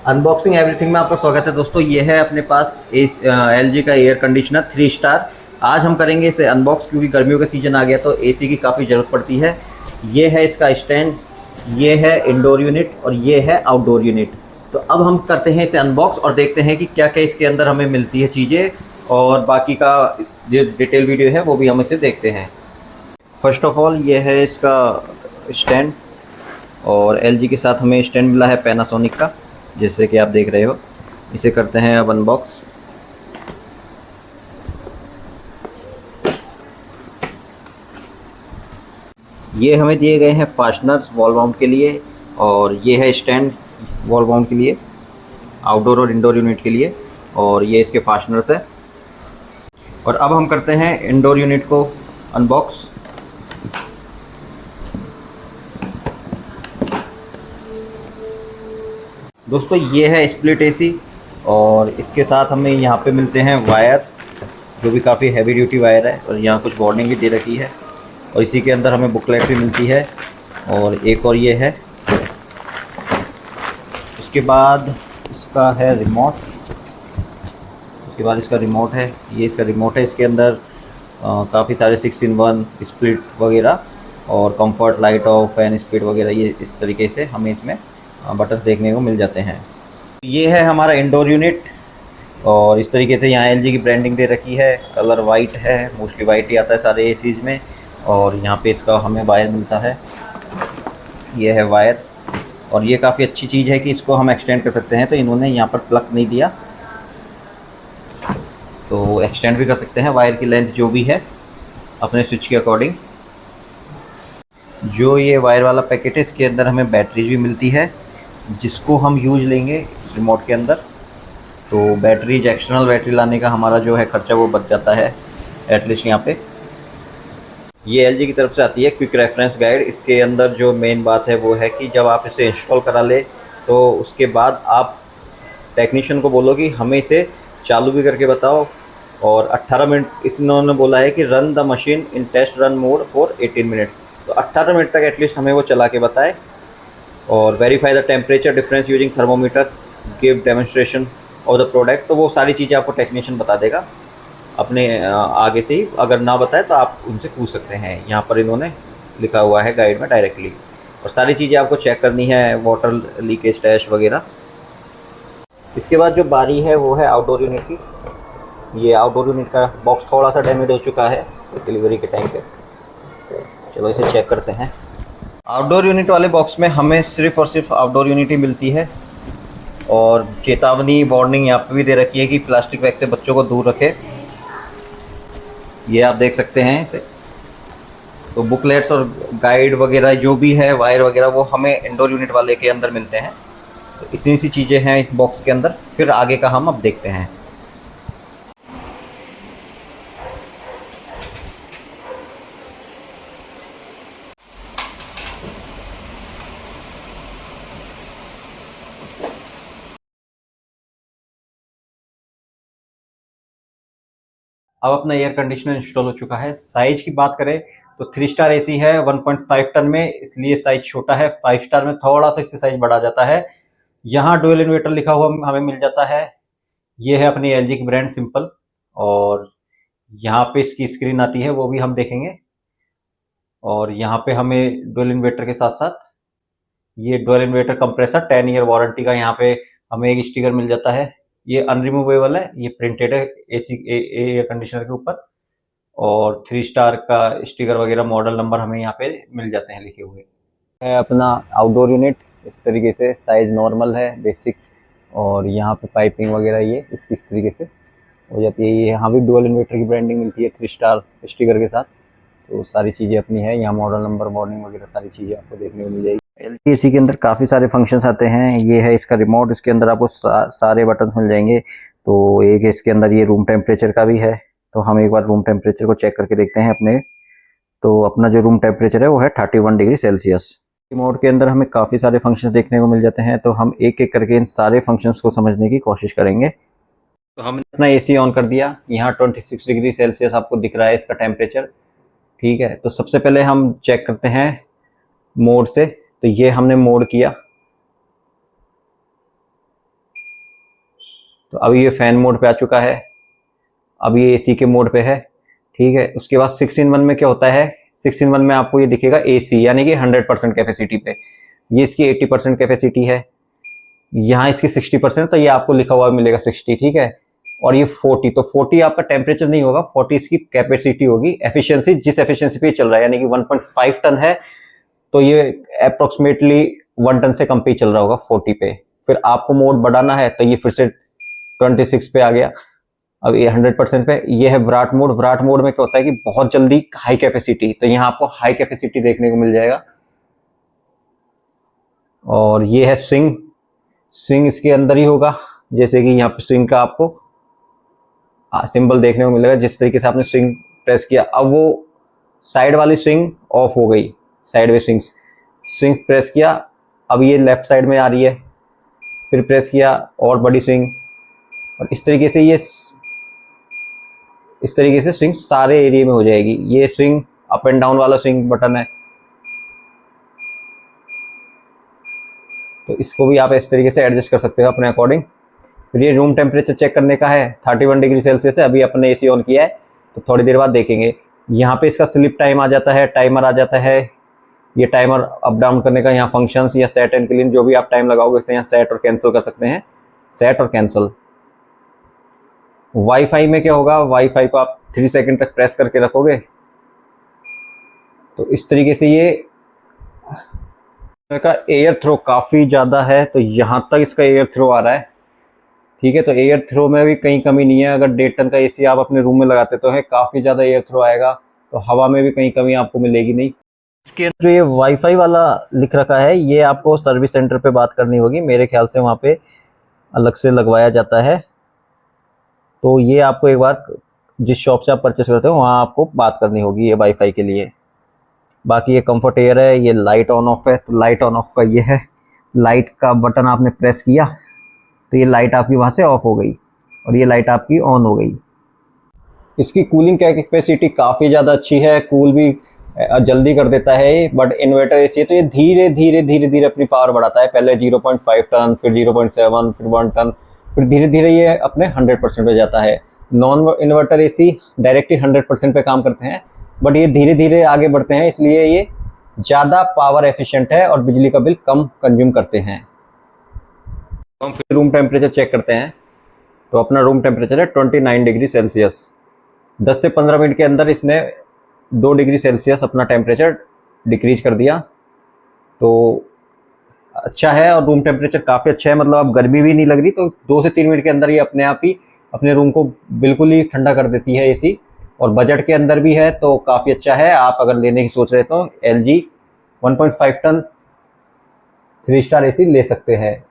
Unboxing everything में आपका स्वागत है दोस्तों। ये है अपने पास एलजी का एयर कंडीशनर 3 स्टार। आज हम करेंगे इसे अनबॉक्स क्योंकि गर्मियों का सीज़न आ गया तो एसी की काफ़ी ज़रूरत पड़ती है। ये है इसका स्टैंड, ये है इंडोर यूनिट और ये है आउटडोर यूनिट। तो अब हम करते हैं इसे अनबॉक्स और देखते हैं कि क्या क्या इसके अंदर हमें मिलती है चीज़ें, और बाकी का जो डिटेल वीडियो है वो भी हम इसे देखते हैं। फर्स्ट ऑफ ऑल ये है इसका स्टैंड, और एलजी के साथ हमें स्टैंड मिला है पैनासोनिक का, जैसे कि आप देख रहे हो। इसे करते हैं अब अनबॉक्स। ये हमें दिए गए हैं फास्टनर्स वॉल माउंट के लिए, और ये है स्टैंड वॉल माउंट के लिए, आउटडोर और इंडोर यूनिट के लिए, और ये इसके फास्टनर्स है। और अब हम करते हैं इंडोर यूनिट को अनबॉक्स। दोस्तों ये है स्प्लिट एसी, और इसके साथ हमें यहाँ पे मिलते हैं वायर, जो भी काफ़ी हैवी ड्यूटी वायर है, और यहाँ कुछ वार्निंग भी दे रखी है, और इसी के अंदर हमें बुकलेट भी मिलती है। और एक और ये है। उसके बाद इसका है रिमोट, इसके बाद इसका रिमोट है, ये इसका रिमोट है। इसके अंदर काफ़ी सारे 6-in-1 स्प्लिट वगैरह और comfort, light of, fan speed वगैरह, ये इस तरीके से हमें इसमें बटन देखने को मिल जाते हैं। ये है हमारा इंडोर यूनिट, और इस तरीके से यहाँ एलजी की ब्रांडिंग दे रखी है। कलर वाइट है, मोस्टली वाइट ही आता है सारे एसीज़ में। और यहाँ पे इसका हमें वायर मिलता है, ये है वायर। और ये काफ़ी अच्छी चीज़ है कि इसको हम एक्सटेंड कर सकते हैं, तो इन्होंने यहाँ पर प्लग नहीं दिया, तो एक्सटेंड भी कर सकते हैं वायर की लेंथ जो भी है अपने स्विच के अकॉर्डिंग। जो ये वायर वाला पैकेट है, इसके अंदर हमें बैटरी भी मिलती है, जिसको हम यूज लेंगे इस रिमोट के अंदर। तो बैटरीज, एक्सटर्नल बैटरी लाने का हमारा जो है खर्चा वो बच जाता है एटलीस्ट यहाँ पे। ये एलजी की तरफ से आती है क्विक रेफरेंस गाइड। इसके अंदर जो मेन बात है वो है कि जब आप इसे इंस्टॉल करा ले तो उसके बाद आप टेक्नीशियन को बोलो कि हमें इसे चालू भी करके बताओ, और 18 मिनट इन्होंने बोला है कि run the machine in test run mode for 18 minutes. तो 18 मिनट तक एटलीस्ट हमें वो चला के बताए। और verify the temperature difference using thermometer, give demonstration of the product. तो वो सारी चीज़ें आपको टेक्नीशियन बता देगा अपने आगे से ही। अगर ना बताए तो आप उनसे पूछ सकते हैं, यहाँ पर इन्होंने लिखा हुआ है गाइड में डायरेक्टली। और सारी चीज़ें आपको चेक करनी है, वाटर लीकेज टेस्ट वगैरह। इसके बाद जो बारी है वो है आउटडोर यूनिट की। ये आउटडोर यूनिट का बॉक्स थोड़ा सा डैमेज हो चुका है डिलीवरी के टाइम पे, चलो इसे चेक करते हैं। आउटडोर यूनिट वाले बॉक्स में हमें सिर्फ़ और सिर्फ आउटडोर यूनिट ही मिलती है, और चेतावनी, वार्निंग यहाँ पे भी दे रखी है कि प्लास्टिक बैग से बच्चों को दूर रखें। ये आप देख सकते हैं इसे। तो बुकलेट्स और गाइड वगैरह जो भी है, वायर वगैरह, वो हमें इंडोर यूनिट वाले के अंदर मिलते हैं। तो इतनी सी चीज़ें हैं इस बॉक्स के अंदर। फिर आगे का हम अब देखते हैं। अब अपना एयर कंडीशनर इंस्टॉल हो चुका है। साइज की बात करें तो 3 स्टार एसी है 1.5 टन में, इसलिए साइज छोटा है। 5 स्टार में थोड़ा सा इससे साइज बढ़ा जाता है। यहाँ डुअल इन्वर्टर लिखा हुआ हमें मिल जाता है। ये है अपनी एलजी की ब्रांड सिंपल, और यहाँ पे इसकी स्क्रीन आती है, वो भी हम देखेंगे। और यहाँ पे हमें डुअल इन्वर्टर के साथ साथ ये dual inverter compressor 10 year warranty का यहाँ पे हमें एक स्टिकर मिल जाता है। ये अनरिमूवेबल है, ये प्रिंटेड है एसी एयर कंडीशनर के ऊपर। और 3 स्टार का स्टिकर वगैरह, मॉडल नंबर हमें यहाँ पे मिल जाते हैं लिखे हुए। है अपना आउटडोर यूनिट, इस तरीके से साइज नॉर्मल है, बेसिक। और यहाँ पे पाइपिंग वगैरह ये इसकी इस तरीके से हो जाती है। ये यहाँ भी डुअल इन्वर्टर की ब्रांडिंग मिलती है 3 स्टार स्टिकर के साथ। तो सारी चीज़ें अपनी है, यहाँ मॉडल नंबर, वार्निंग वगैरह सारी चीज़ें आपको देखने को मिल जाएगी। एलजी एसी के अंदर काफ़ी सारे फंक्शंस आते हैं। ये है इसका रिमोट, इसके अंदर आपको सारे बटन्स मिल जाएंगे। तो एक इसके अंदर ये रूम टेम्परेचर का भी है, तो हम एक बार रूम टेम्परेचर को चेक करके देखते हैं अपने। तो अपना जो रूम टेम्परेचर है वो है 31 डिग्री सेल्सियस। रिमोट के अंदर हमें काफ़ी सारे फंक्शंस देखने को मिल जाते हैं, तो हम एक एक करके इन सारे फंक्शंस को समझने की कोशिश करेंगे। तो हमने अपना एसी ऑन कर दिया। यहाँ 26 डिग्री सेल्सियस आपको दिख रहा है इसका टेम्परेचर, ठीक है। तो सबसे पहले हम चेक करते हैं मोड से। तो ये हमने मोड किया, तो अभी ये फ़ैन मोड पे आ चुका है, अब ये एसी के मोड पे है। ठीक है, उसके बाद 6 in 1 में क्या होता है, 6 in 1 में आपको ये दिखेगा एसी, यानी कि 100% कैपेसिटी पे। ये इसकी 80% कैपेसिटी है, यहाँ इसकी 60%, तो ये आपको लिखा हुआ मिलेगा 60। ठीक है, और ये 40, तो 40 आपका टेम्परेचर नहीं होगा, 40 इसकी कैपेसिटी होगी। एफिशिएंसी, जिस एफिशिएंसी पे चल रहा है, यानी कि 1.5 टन है, तो ये अप्रोक्सीमेटली 1 टन से कम पे चल रहा होगा 40 पे। फिर आपको मोड बढ़ाना है तो ये फिर से 26 पे आ गया। अब ये 100% पे, ये है विराट मोड। विराट मोड में क्या होता है कि बहुत जल्दी हाई कैपेसिटी, तो यहाँ आपको हाई कैपेसिटी देखने को मिल जाएगा। और ये है स्विंग, स्विंग इसके अंदर ही होगा, जैसे कि यहाँ पे स्विंग का आपको सिंबल देखने को मिलेगा। जिस तरीके से आपने स्विंग प्रेस किया, अब वो साइड वाली स्विंग ऑफ हो गई, साइड में स्विंग प्रेस किया, अब ये लेफ्ट साइड में आ रही है, फिर प्रेस किया और बड़ी स्विंग, और इस तरीके से स्विंग सारे एरिया में हो जाएगी। ये स्विंग अप एंड डाउन वाला स्विंग बटन है, तो इसको भी आप इस तरीके से एडजस्ट कर सकते हो अपने अकॉर्डिंग। फिर ये रूम टेम्परेचर चेक करने का है, 31 डिग्री सेल्सियस है। अभी अपने एसी ऑन किया है, तो थोड़ी देर बाद देखेंगे। यहाँ पे इसका स्लिप टाइम आ जाता है, टाइमर आ जाता है। ये टाइमर अप डाउन करने का यहाँ फंक्शंस या सेट एंड क्लीन, जो भी आप टाइम लगाओगे इसे यहाँ सेट और कैंसिल कर सकते हैं, सेट और कैंसिल। वाईफाई में क्या होगा, वाईफाई को आप 3 सेकंड तक प्रेस करके रखोगे, तो इस तरीके से ये का एयर थ्रो काफ़ी ज़्यादा है, तो यहाँ तक इसका एयर थ्रो आ रहा है। ठीक है, तो एयर थ्रो में भी कहीं कमी नहीं है। अगर 1.5 टन का एसी आप अपने रूम में लगाते तो है काफ़ी ज़्यादा एयर थ्रो आएगा, तो हवा में भी कहीं कमी आपको मिलेगी नहीं। इसके जो ये वाईफाई वाला लिख रखा है, ये आपको सर्विस सेंटर पे बात करनी होगी, मेरे ख्याल से वहाँ पे अलग से लगवाया जाता है। तो ये आपको एक बार जिस शॉप से आप परचेस करते हो वहाँ आपको बात करनी होगी ये वाईफाई के लिए। बाकी ये कंफर्ट एयर है, ये लाइट ऑन ऑफ है, तो लाइट ऑन ऑफ का ये है, लाइट का बटन आपने प्रेस किया तो ये लाइट आपकी वहाँ से ऑफ हो गई और ये लाइट आपकी ऑन हो गई। इसकी कूलिंग कैपेसिटी काफ़ी ज़्यादा अच्छी है, कूल भी जल्दी कर देता है। बट इन्वर्टर एसी है तो ये धीरे धीरे अपनी पावर बढ़ाता है। पहले 0.5 टन, फिर 0.7, फिर 1 टन, फिर धीरे धीरे ये अपने 100% पे जाता है। नॉन इन्वर्टर एसी डायरेक्टली 100% पे काम करते हैं, बट ये धीरे धीरे आगे बढ़ते हैं, इसलिए ये ज़्यादा पावर एफिशिएंट है और बिजली का बिल कम कंज्यूम करते हैं। तो हम फिर रूम टेम्परेचर चेक करते हैं। तो अपना रूम टेम्परेचर है 29 डिग्री सेल्सियस। 10 से 15 मिनट के अंदर इसने 2 डिग्री सेल्सियस अपना टेम्परेचर डिक्रीज कर दिया, तो अच्छा है। और रूम टेम्परेचर काफ़ी अच्छा है, मतलब अब गर्मी भी नहीं लग रही, तो 2 से 3 मिनट के अंदर ये अपने आप ही अपने रूम को बिल्कुल ही ठंडा कर देती है एसी। और बजट के अंदर भी है तो काफ़ी अच्छा है। आप अगर लेने की सोच रहे तो LG 1.5 टन 3 स्टार एसी ले सकते हैं।